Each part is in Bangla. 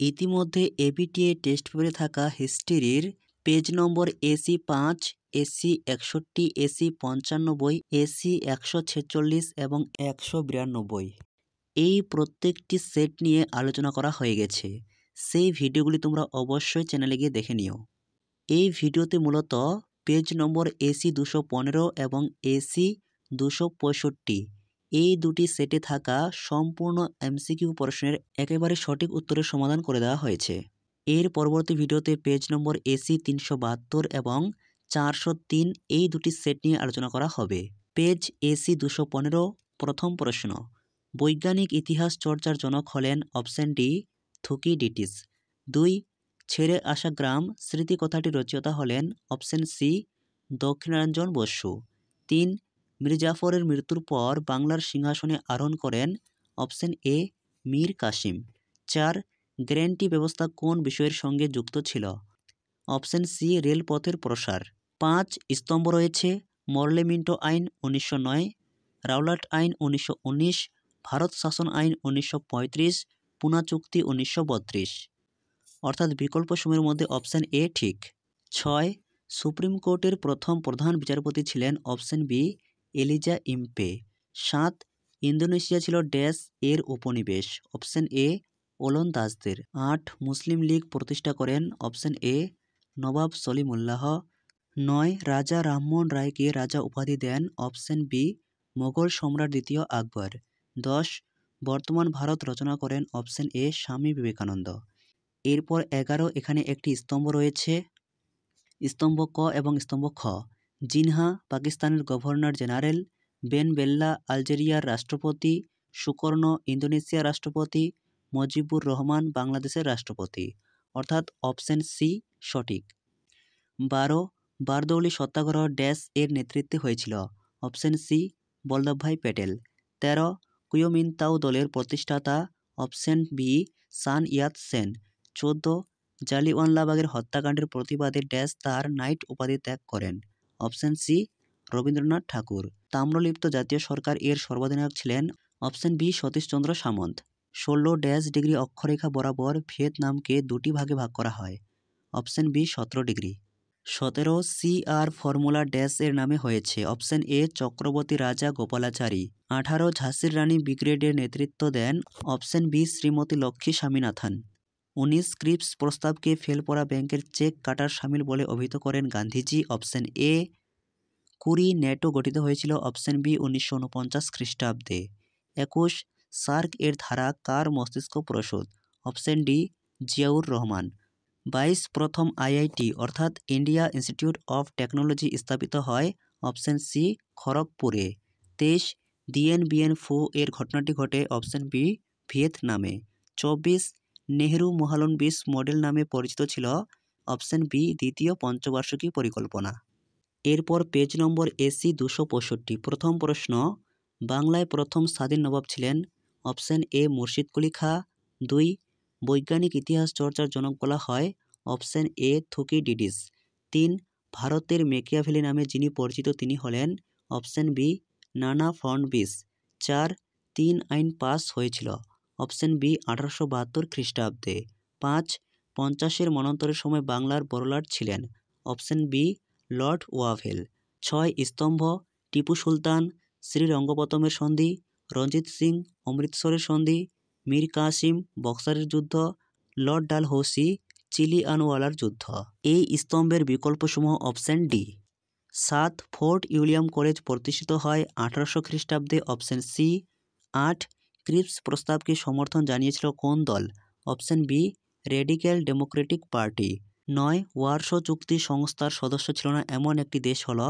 ইতিমধ্যে এবিটিএ টেস্ট পেপারে থাকা হিস্ট্রির page number AC 5, AC 61, AC 95, AC 146 এবং 192 এই প্রত্যেকটি সেট নিয়ে আলোচনা করা হয়ে গেছে। সেই ভিডিওগুলি তোমরা অবশ্যই চ্যানেলে গিয়ে দেখে নিও। এই ভিডিওতে মূলত পেজ নম্বর এসি 215 এবং এসি 265 এই দুটি সেটে থাকা সম্পূর্ণ এমসিকিউ প্রশ্নের একেবারে সঠিক উত্তরের সমাধান করে দেওয়া হয়েছে। এর পরবর্তী ভিডিওতে পেজ নম্বর এসি 372 এবং 403 এই দুটি সেট নিয়ে আলোচনা করা হবে। পেজ এসি 215 প্রথম প্রশ্ন, বৈজ্ঞানিক ইতিহাস চর্চার জনক হলেন অপশন ডি থুকিডিডিস। 2. ছেড়ে আসা গ্রাম স্মৃতিকথাটি রচয়িতা হলেন অপশন সি দক্ষিণারঞ্জন বসু। 3. মীর জাফরের মৃত্যুর পর বাংলার সিংহাসনে আরোহণ করেন option A Mir Kasim. 4. Guarantee ব্যবস্থা কোন বিষয়ের সঙ্গে যুক্ত ছিল? অপশন সি রেলপথের প্রসার। 5 স্তম্ভ রয়েছে মরলে মিন্টো আইন 1909, রাওলাট আইন 1919, ভারত শাসন আইন 1935, পুনা চুক্তি 1932। অর্থাৎ বিকল্প সময়ের মধ্যে অপশন এ ঠিক। 6 সুপ্রিম কোর্টের প্রথম প্রধান বিচারপতি ছিলেন option B Elijah Impey. 7 Indonesia ছিল ড্যাশ এর উপনিবেশ? Option A ওলন্দাজদের। 8 মুসলিম লীগ প্রতিষ্ঠা করেন অপশন এ নবাব সলিমুল্লাহ। 9 রাজা রামমোহন রায়কে রাজা উপাধি দেন অপশন বি মোগল সম্রাট দ্বিতীয় আকবর। 10 বর্তমান ভারত রচনা করেন অপশন এ স্বামী বিবেকানন্দ। এরপর 11 এখানে একটি স্তম্ভ রয়েছে, স্তম্ভ ক এবং স্তম্ভ খ। জিনহা পাকিস্তানের গভর্নর জেনারেল, বেন বেল্লা আলজেরিয়ার রাষ্ট্রপতি, সুকর্ণ ইন্দোনেশিয়ার রাষ্ট্রপতি, মুজিবুর রহমান বাংলাদেশের রাষ্ট্রপতি। অর্থাৎ অপশন সি সঠিক। 12 বারদৌলি সত্যাগ্রহ ড্যাশ এর নেতৃত্বে হয়েছিল? Option C Vallabhbhai Patel. 13 Kuomintang দলের প্রতিষ্ঠাতা? অপশন বি সান ইয়াত সেন। 14 জালিয়ানওয়ালাবাগের হত্যাকাণ্ডের প্রতিবাদে ড্যাশ তার নাইট উপাধি ত্যাগ করেন? Option C Rabindranath Thakur. তাম্রলিপ্ত জাতীয় সরকার এর সর্বাধিনায়ক ছিলেন? Option B Satishchandra Samanta. 16 dash degree অক্ষরেখা বরাবর ভিয়েতনামকে দুটি ভাগে ভাগ করা হয়? Option B 17 degree. 17 CR formula dash এর নামে হয়েছে? অপশন এ চক্রবর্তী রাজা গোপালাচারী। 18 ঝাঁসির রানী ব্রিগেডের নেতৃত্ব দেন? Option B Shrimati Lakshmi Swaminathan. 19 Cripps প্রস্তাবকে ফেল পড়া ব্যাংকের চেক কাটার সামিল বলে অভিহিত করেন গান্ধীজি? অপশন এ 20 ন্যাটো গঠিত হয়েছিল? অপশন বি 1949 খ্রিস্টাব্দে। 21 সার্ক এর ধারা কার মস্তিষ্ক প্রসূত? Option D Ziaur Rahman. 22 প্রথম আইআইটি অর্থাৎ ইন্ডিয়া ইনস্টিটিউট অফ টেকনোলজি স্থাপিত হয়? Option C খড়গপুরে। 23 দিয়েন বিয়েন ফু এর ঘটনাটি ঘটে? অপশন বি ভিয়েতনামে। 24 নেহেরু মহালনবিশ মডেল নামে পরিচিত ছিল? অপশন বি দ্বিতীয় পঞ্চবার্ষিকী পরিকল্পনা। এরপর পেজ নম্বর এসি 265 প্রথম প্রশ্ন, বাংলায় প্রথম স্বাধীন নবাব ছিলেন? অপশন এ মুর্শিদ কুলি খাঁ। 2 বৈজ্ঞানিক ইতিহাস চর্চার জনক বলা হয়? Option A থুকিডিডিস। 3 ভারতের মেকিয়াভেলি নামে যিনি পরিচিত তিনি হলেন? অপশন বি নানা ফড়নবিস। 4 3 আইন পাস হয়েছিল? অপশন বি 1872 খ্রিস্টাব্দে। 5 50-এর মন্বন্তরের সময় বাংলার বড়লাট ছিলেন? Option B Lord Wavell. 6 স্তম্ভ টিপু সুলতান, শ্রীরঙ্গপত্তমের সন্ধি, রঞ্জিত সিং অমৃতসরের সন্ধি, মীর কাসিম বক্সারের যুদ্ধ, লর্ড ডালহৌসি চিলিয়ানওয়ালার যুদ্ধ। এই স্তম্ভের বিকল্পসমূহ option D. 7 Fort William College প্রতিষ্ঠিত হয় 1800 খ্রিস্টাব্দে? Option C. 8 ক্রিপস প্রস্তাবকে সমর্থন জানিয়েছিল কোন দল? Option B radical democratic party. 9 Warsaw চুক্তি সংস্থার সদস্য ছিল না এমন একটি দেশ হল?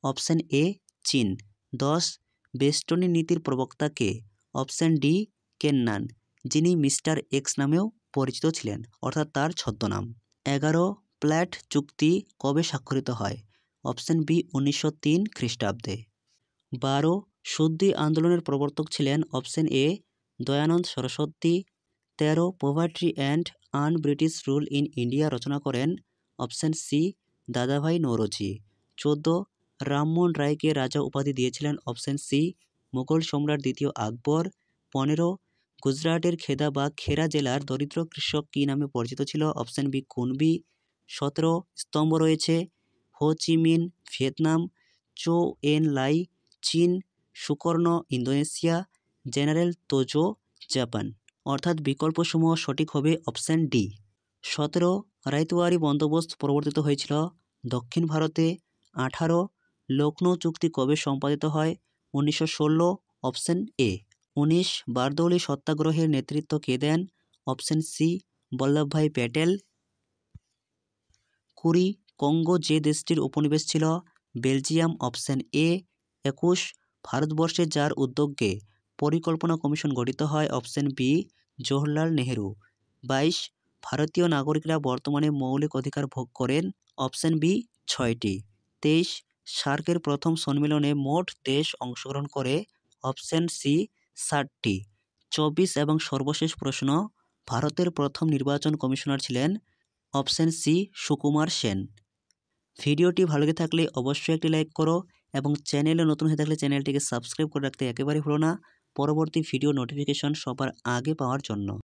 অপশন এ চীন। 10 বেস্টনী নীতির প্রবক্তা কে? অপশন ডি কেন্নান, যিনি মিস্টার এক্স নামেও পরিচিত ছিলেন, অর্থাৎ তার ছদ্মনাম। 11 প্ল্যাট চুক্তি কবে স্বাক্ষরিত হয়? অপশন বি 1903 খ্রিস্টাব্দে। 12 শুদ্ধি আন্দোলনের প্রবর্তক ছিলেন? Option A Dayanand Saraswati. 13 poverty and un British rule in India রচনা করেন? অপশন সি দাদাভাই নৌরোজি। 14 রামমোহন রায়কে রাজা উপাধি দিয়েছিলেন? অপশন সি মুঘল সম্রাট দ্বিতীয় আকবর। 15 গুজরাটের খেদা বা খেরা জেলার দরিদ্র কৃষক কী নামে পরিচিত ছিল? Option B Kunbi. 17 স্তম্ভ রয়েছে। হো চি মিন ভিয়েতনাম, চো এন লাই চীন, Sukarno Indonesia, general Tojo Japan. অর্থাৎ বিকল্পসমূহ সঠিক হবে অপশন ডি। 17 রায়তওয়ারি বন্দোবস্ত প্রবর্তিত হয়েছিল দক্ষিণ ভারতে। 18 লখনৌ চুক্তি কবে সম্পাদিত হয়? 1916। Option A. 19 বারদৌলি সত্যাগ্রহের নেতৃত্ব কে দেন? Option C Vallabhbhai Patel. 20 Congo যে দেশটির উপনিবেশ ছিল? বেলজিয়াম। Option A. 21 ভারতবর্ষে যার উদ্যোগে পরিকল্পনা কমিশন গঠিত হয়? Option B Jawaharlal Nehru. 22 ভারতীয় নাগরিকরা বর্তমানে মৌলিক অধিকার ভোগ করেন? অপশন বি 6টি। 23 সার্কের প্রথম সম্মেলনে মোট দেশ অংশগ্রহণ করে? Option C 7টি। 24 এবং সর্বশেষ প্রশ্ন, ভারতের প্রথম নির্বাচন কমিশনার ছিলেন? Option C Sukumar Sen. ভিডিওটি ভালো লেগে থাকলে অবশ্যই একটি লাইক করো এবং চ্যানেলে নতুন হয়ে থাকলে চ্যানেলটিকে সাবস্ক্রাইব করে রাখতে একেবারেই ভুলো না, পরবর্তী ভিডিও নোটিফিকেশন সবার আগে পাওয়ার জন্য।